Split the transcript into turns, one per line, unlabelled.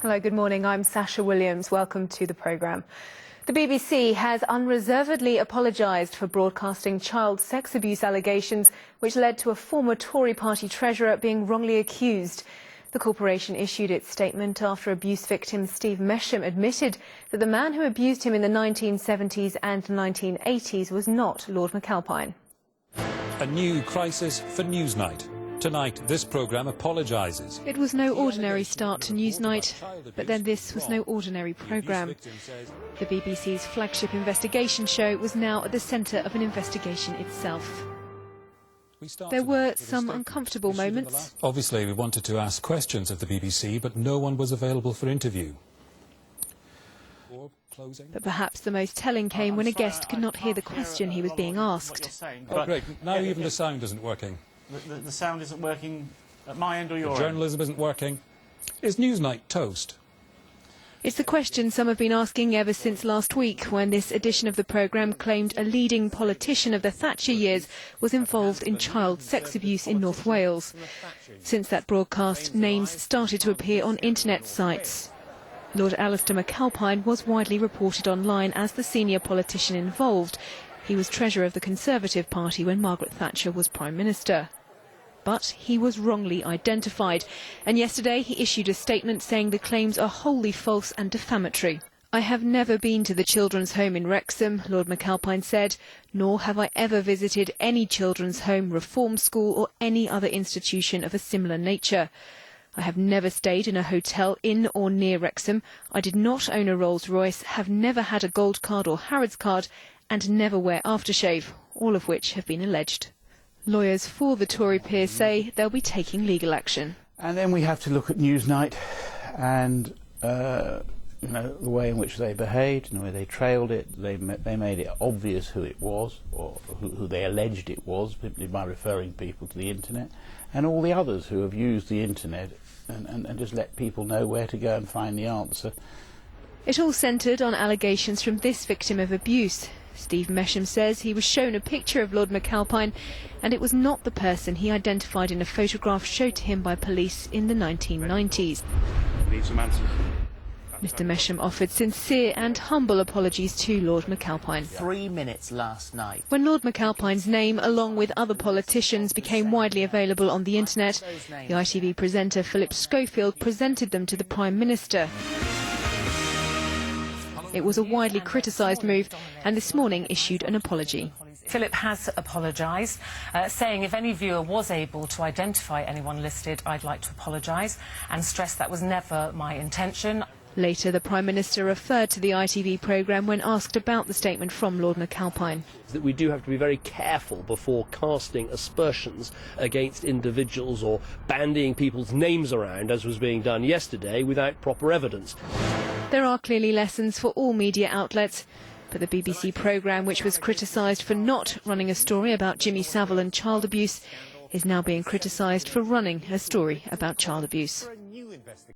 Hello, good morning. I'm Sasha Williams. Welcome to the programme. The BBC has unreservedly apologised for broadcasting child sex abuse allegations which led to a former Tory party treasurer being wrongly accused. The corporation issued its statement after abuse victim Steve Mesham admitted that the man who abused him in the 1970s and 1980s was not Lord McAlpine.
A new crisis for Newsnight. Tonight, this programme apologises.
It was no ordinary start to Newsnight, but then this was no ordinary programme. The BBC's flagship investigation show was now at the centre of an investigation itself. There were some uncomfortable moments.
Obviously, we wanted to ask questions of the BBC, but no one was available for interview.
But perhaps the most telling came when a guest could not hear the question he was being asked.
Oh, great. Now even the sound isn't working.
The sound isn't working at my end or your end?
The journalism isn't working. Is Newsnight toast?
It's the question some have been asking ever since last week, when this edition of the programme claimed a leading politician of the Thatcher years was involved in child sex abuse in North Wales. Since that broadcast, names started to appear on internet sites. Lord Alistair McAlpine was widely reported online as the senior politician involved. He was treasurer of the Conservative Party when Margaret Thatcher was Prime Minister. But he was wrongly identified, and yesterday he issued a statement saying the claims are wholly false and defamatory. "I have never been to the children's home in Wrexham," Lord McAlpine said, "nor have I ever visited any children's home, reform school or any other institution of a similar nature. I have never stayed in a hotel in or near Wrexham. I did not own a Rolls-Royce, have never had a gold card or Harrods card, and never wear aftershave, all of which have been alleged." Lawyers for the Tory peer say they'll be taking legal action.
And then we have to look at Newsnight and the way in which they behaved and the way they trailed it. They made it obvious who it was, or who they alleged it was, simply by referring people to the internet, and all the others who have used the internet and just let people know where to go and find the answer.
It all centred on allegations from this victim of abuse. Steve Mesham says he was shown a picture of Lord McAlpine, and it was not the person he identified in a photograph showed to him by police in the 1990s.
Need some answers.
Mr Mesham offered sincere and humble apologies to Lord McAlpine.
3 minutes last night.
When Lord McAlpine's name, along with other politicians, became widely available on the internet, the ITV presenter Philip Schofield presented them to the Prime Minister. It was a widely criticised move, and this morning issued an apology.
Philip has apologised, saying if any viewer was able to identify anyone listed, I'd like to apologise, and stress that was never my intention.
Later, the Prime Minister referred to the ITV programme when asked about the statement from Lord McAlpine.
That we do have to be very careful before casting aspersions against individuals or bandying people's names around, as was being done yesterday, without proper evidence.
There are clearly lessons for all media outlets, but the BBC programme, which was criticised for not running a story about Jimmy Savile and child abuse, is now being criticised for running a story about child abuse.